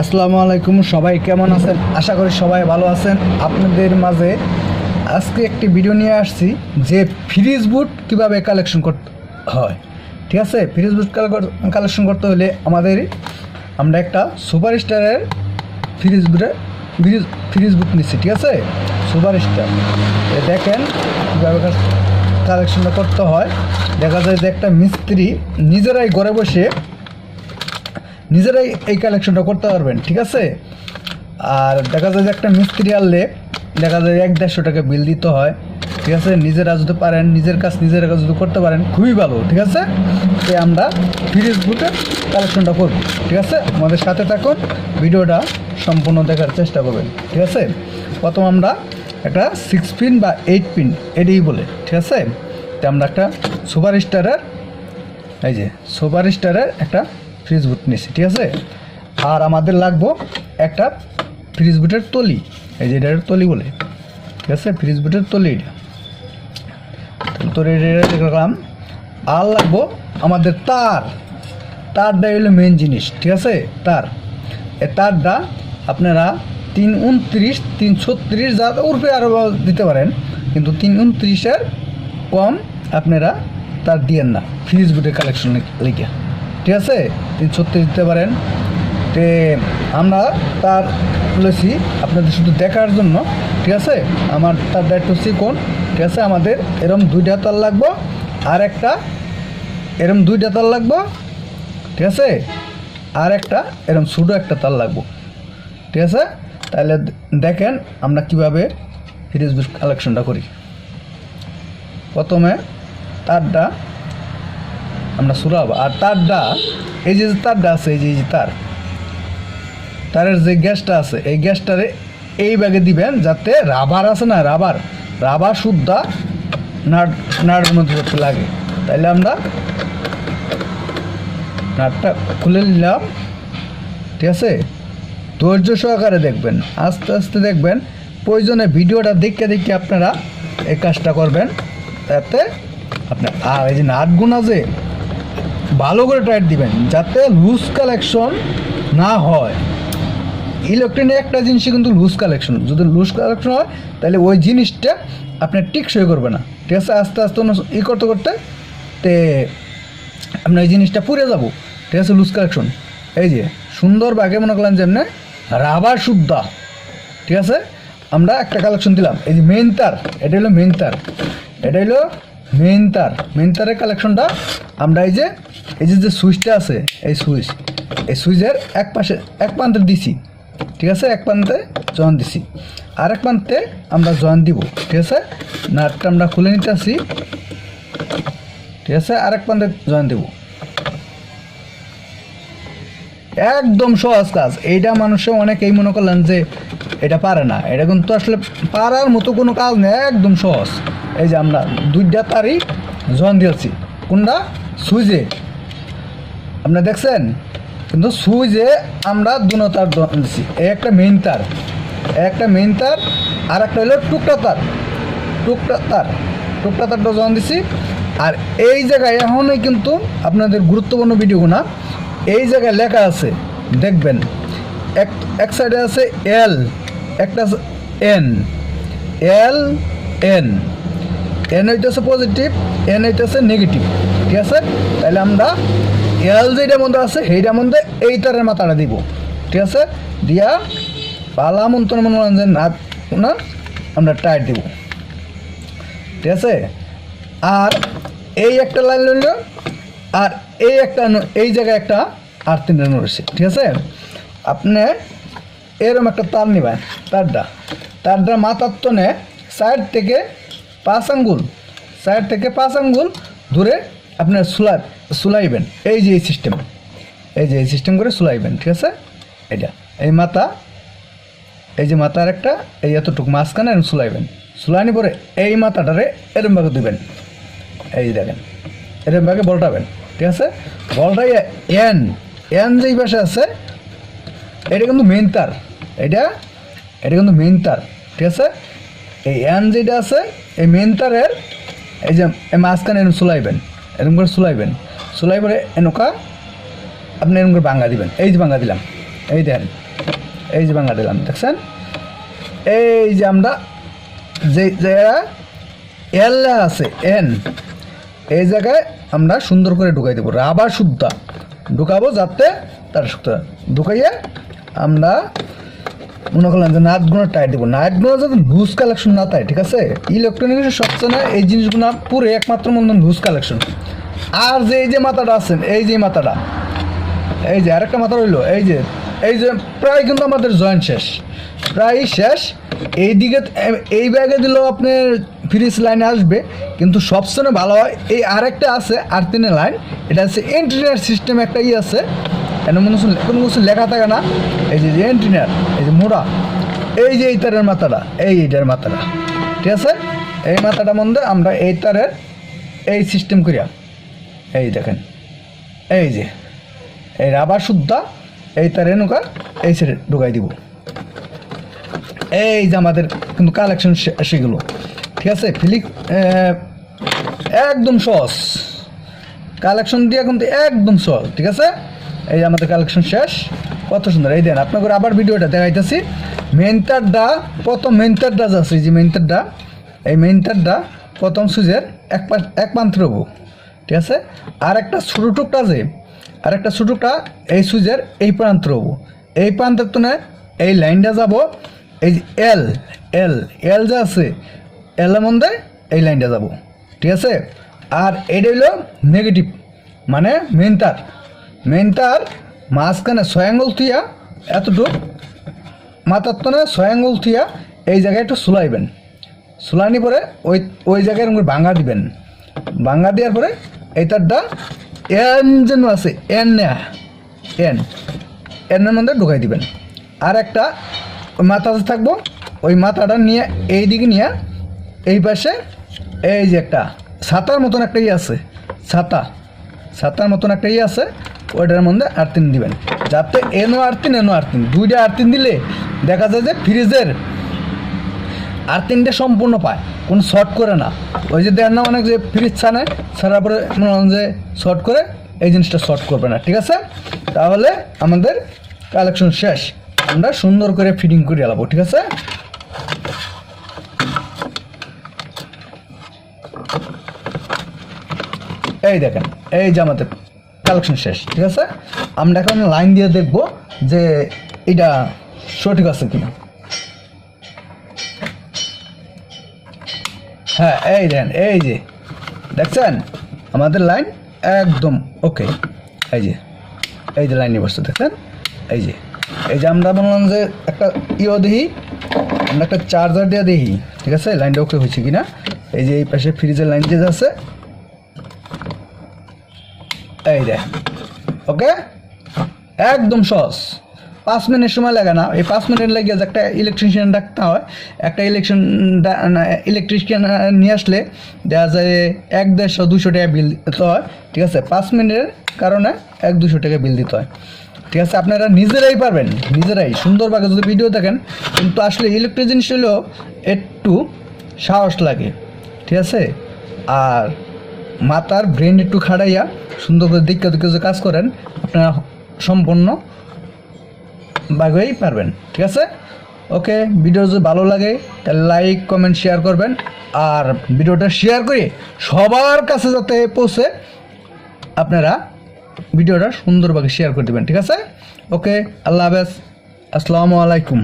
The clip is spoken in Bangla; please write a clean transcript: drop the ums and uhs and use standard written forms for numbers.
আসসালামু আলাইকুম, সবাই কেমন আছেন? আশা করি সবাই ভালো আছেন। আপনাদের মাঝে আজকে একটি ভিডিও নিয়ে আসছি যে ফ্রিজ বুট কীভাবে কালেকশন করতে হয়। ঠিক আছে, ফ্রিজ বুট কালেকশন করতে হলে আমরা একটা সুপার স্টারের ফ্রিজ বুট নিচ্ছি। ঠিক আছে, সুপার স্টার দেখেন কীভাবে কালেকশনটা করতে হয়। দেখা যায় যে একটা মিস্ত্রি নিজেরাই ঘরে বসে নিজেরাই এই কালেকশনটা করতে পারবেন। ঠিক আছে, আর দেখা যায় যে একটা মিস্ত্রি আনলে দেখা যায় 100-150 টাকা বিল দিতে হয়। ঠিক আছে, নিজেরা যদি পারেন, নিজেরা যদি করতে পারেন খুবই ভালো। ঠিক আছে, তো আমরা ফ্রিজ বুটের কালেকশনটা করব। ঠিক আছে, আমাদের সাথে থাকুন, ভিডিওটা সম্পূর্ণ দেখার চেষ্টা করবেন। ঠিক আছে, প্রথম আমরা একটা 6 পিন বা 8 পিন এটাই বলে। ঠিক আছে, তো আমরা একটা সুপার স্টারের একটা ফ্রিজ বুট নিচ্ছি। ঠিক আছে, আর আমাদের লাগবো একটা ফ্রিজ বুটের তলি, এই যে এটার তলি বলে। ঠিক আছে, ফ্রিজ বুটের তলি দেখলাম। আর লাগবো আমাদের তারটা হলো মেন জিনিস। ঠিক আছে, তারটা আপনারা 329, 336 যা উর্ফে আরও দিতে পারেন, কিন্তু 329-এর কম আপনারা তার দিয়েন না ফ্রিজ বুটের কালেকশন লিখে। ঠিক আছে, 336 দিতে পারেন। তে আমরা তার বলেছি আপনাদের শুধু দেখার জন্য। ঠিক আছে, আমার তারটা একটু চিকন। ঠিক আছে, আমাদের এরম 2টা তার লাগবো, আর একটা এরম 2টা তার লাগবো। ঠিক আছে, আর একটা এরম ছোটো একটা তার লাগবো। ঠিক আছে, তাহলে দেখেন আমরা কিভাবে ফ্রিজ বুট কালেকশনটা করি। প্রথমে তারটা আমরা সুরাবো, আর তারটা এই যে তারটা আছে, এই যে তারের যে গ্যাসটা আছে, এই গ্যাসটারে এই ব্যাগে দিবেন, যাতে রাবার আছে না, রাবার শুদ্ধা নাটের মধ্যে যাতে লাগে। তাইলে আমরা নাটটা খুলে নিলাম। ঠিক আছে, ধৈর্য সহকারে দেখবেন, আস্তে আস্তে দেখবেন। প্রয়োজনে ভিডিওটা দেখে আপনারা এই কাজটা করবেন, তাতে আপনার আর এই যে নাটগুনা যে ভালো করে টাইট দিবেন, যাতে লুজ কালেকশন না হয়। ইলেকট্রনিক একটা জিনিসই কিন্তু লুজ কালেকশন, যদি লুজ কালেকশন হয় তাহলে ওই জিনিসটা আপনার টিকসই করবে না। ঠিক আছে, আস্তে আস্তে করতে করতে তে আপনার এই জিনিসটা পুড়ে যাব। ঠিক আছে, লুজ কালেকশন এই যে সুন্দর বাগে মনে করলেন যে এমনি রাবার শুদ্ধা। ঠিক আছে, আমরা একটা কালেকশন দিলাম। এই যে মেইন তার, এটা হলো মেইন তারের কালেকশনটা আমরা এই যে সুইচটা আছে, এই সুইচের এক প্রান্তে দিছি। ঠিক আছে, এক প্রান্তে জয়েন দিছি, আর এক প্রান্তে আমরা জয়েন দিব। ঠিক আছে, নাটটা আমরা খুলে নিতে আসি। ঠিক আছে, আর এক প্রান্তে জয়েন দেব। একদম সহজ কাজ। এইটা মানুষে অনেকেই মনে করলেন যে এটা পারে না, এটা কিন্তু আসলে পারার মতো কোনো কাজ নেই, একদম সহজ। এই যে আমরা 2টা তারই জয়েন দিয়েছি, কোনটা সুইচে আপনারা দেখছেন, কিন্তু সুইচে আমরা 2 তার দিচ্ছি। এই একটা মেইন তার, আর একটা হলো টুকটা তারটা জয়েন দিছি। আর এই জায়গায় এখনই কিন্তু আপনাদের গুরুত্বপূর্ণ ভিডিওগুলো, এই জায়গায় লেখা আছে দেখবেন, এক সাইডে আছে এল, একটা আছে এন হইতেছে পজিটিভ, এন হইতেছে নেগেটিভ। ঠিক আছে, তাহলে আমরা এল যেটার মধ্যে আছে সেইটার মধ্যে এই তারের মাথাটা দিব। ঠিক আছে, দিয়া পালা মনোরঞ্জন না আমরা টাইট দিব। ঠিক আছে, আর এই একটা লাইন লইল, আর এই জায়গায় একটা আর 3টা রয়েছে। ঠিক আছে, আপনি এরকম একটা তার নিবেন, তারটা মাথার তনে সাইড থেকে 5 আঙ্গুল ধরে আপনার সুলাইবেন। এই যে এই সিস্টেম করে সুলাইবেন। ঠিক আছে, এই মাথার একটা এই এতটুকু মাঝখানে সুলাইবেন। সুলাইনি পরে এই মাথাটারে এরম ভাগে দিবেন। এই দেখেন, এরম ভাগে বলটাবেন। ঠিক আছে, বলটাই এন যেই পাশে আছে, এটা কিন্তু মেইন তার, এটা কিন্তু মেইন তার। ঠিক আছে, এই এন যেটা আছে এই মেইন তারের এই যে মাঝখানে এরকম সুলাইবেন, এরকম করে সুলাই পরে এনেকা আপনি এরকম করে ভাঙা দিবেন। এই যে ভাঙা দিলাম, এই দেখেন এই যে ভাঙা দিলাম, দেখছেন? এই যে আমরা যে এল আছে এন, এই জায়গায় আমরা সুন্দর করে ঢুকাই দেবো, রাবার সুদ্ধা ঢুকাবো যাতে তার সুদ্ধা ঢুকাইয়ে আমরা মনে করলাম যে নাটগুলো টাইট দেবো, নাটগুলো যাতে লুজ কালেকশন না তাই, ঠিক আছে? ইলেকট্রনিক্সের সবচেয়ে না এই জিনিসগুলো পুরো একমাত্র মনে লুজ কালেকশন। আর যে এই যে মাথাটা আছেন, এই যে মাথাটা, এই যে আরেকটা মাথা রইলো, এই যে প্রায় কিন্তু আমাদের জয়েন্ট শেষ, প্রায় শেষ। এইদিকে এই ব্যাগে দিলেও আপনার ফ্রিজ লাইনে আসবে, কিন্তু সবচেয়ে ভালো হয় এই আরেকটা আছে আর্থিনের লাইন, এটা হচ্ছে এন্ট্রিনার সিস্টেম একটা আছে, এনে মনে হচ্ছে কোনো কিছু লেখা থাকে না, এই যে এন্ট্রিনার, এই যে মোড়া, এই যে এই তারের মাথাটা, এইটার মাথাটা, ঠিক আছে? এই মাথাটা মধ্যে আমরা এই তারের এই সিস্টেম করিয়া, এই দেখেন, এই যে এই রাবার সুদ্ধা এই তারে নৌকা এই সাইডে ঢুকাই দিব। এই যে আমাদের কিন্তু কালেকশন সেগুলো, ঠিক আছে? ফিলিক একদম সহজ কালেকশন দিয়ে কিন্তু একদম সহজ, ঠিক আছে? এই যে আমাদের কালেকশন শেষ, কত সুন্দর। এই দেন আপনাকে আবার ভিডিওটা দেখাইতেছি। মেইন তারটা প্রথম, মেইন তারটা আছে, এই যে মেইন তারটা, এই মেইন তারটা প্রথম সুইচের এক প্রান্তে রবো, ঠিক আছে? আর একটা ছোটো টুকটা আছে, আর একটা ছোটোটা এই সুইচের এই প্রান্ত রবো, এই প্রান্তের তো না এই লাইনটা যাব, এই যে এল এল এল যে আছে এলের মধ্যে এই লাইনটা যাব, ঠিক আছে? আর এটা হইলো নেগেটিভ, মানে মেইন তার মাঝখানে 6 আঙ্গুল থুইয়া এতটুকু মাথার তো না 6 আঙ্গুল থুইয়া এই জায়গায় একটু সুলাইবেন, সুলানি পরে ওই জায়গায় ভাঙা দিবেন, ভাঙা দেওয়ার পরে এই তারটা এন যেন আছে এনের মধ্যে ঢুকাই দিবেন। আর একটা মাথাতে থাকবো, ওই মাথাটা নিয়ে এই দিকে নিয়ে এই পাশে এই যে একটা ছাতার মতন একটা আছে, ছাতার মতন একটা আছে, ওইটার মধ্যে আর্থিন দিবেন, যাতে এনো আর্থিন দুইটা আর্থিন দিলে দেখা যায় যে ফ্রিজের আর্থিনটা সম্পূর্ণ পায়, কোনো শর্ট করে না। ওই যে দেন না অনেক যে ফ্রিজ ছাড়ার পরে মনে হয় যে শর্ট করে, এই জিনিসটা শর্ট করবে না, ঠিক আছে? তাহলে আমাদের কালেকশন শেষ, আমরা সুন্দর করে ফিটিং করে আলাবো, ঠিক আছে? এই দেখেন, এই যে আমাদের কালেকশন শেষ, ঠিক আছে? আমরা এখন লাইন দিয়ে দেখব যে এটা সঠিক আছে কিনা। হ্যাঁ, এই দেন, এই যে দেখছেন আমাদের লাইন একদম ওকে, এই যে লাইন নিয়ে বসছে, দেখছেন? এই যে আমরা বললাম যে একটা দেখি, আমরা একটা চার্জার দিয়ে দেখি, ঠিক আছে? লাইনটা ওকে হয়েছে কিনা। এই যে এই পাশে ফ্রিজের লাইন যে আছে, এই দেখ ওকে, একদম সহজ, 5 মিনিট সময় লাগে না। এই 5 মিনিট লাগে যে একটা ইলেকট্রিশিয়ান ডাকতে হয়, একটা ইলেকট্রিশিয়ান নিয়ে আসলে দেখা যায় 150-200 টাকা বিল দিতে হয়, ঠিক আছে? 5 মিনিটের কারণে 100-200 টাকা বিল দিতে হয়, ঠিক আছে? আপনারা নিজেরাই পারবেন, নিজেরাই সুন্দরভাবে যদি ভিডিও দেখেন। কিন্তু আসলে ইলেকট্রিক জিনিস হলেও একটু সাহস লাগে, ঠিক আছে? আর মাথার ব্রেন একটু খাড়াইয়া সুন্দর করে দেখে যে কাজ করেন, আপনারা সম্পূর্ণ ভাবেই পারবেন, ঠিক আছে? ওকে, ভিডিও যদি ভালো লাগে তাহলে লাইক কমেন্ট শেয়ার করবেন, আর ভিডিওটা শেয়ার করে সবার কাছে যাতে পৌঁছে আপনারা ভিডিওটা সুন্দরভাবে শেয়ার করে দেবেন, ঠিক আছে? ওকে, আল্লাহ হাফেজ, আসসালামু আলাইকুম।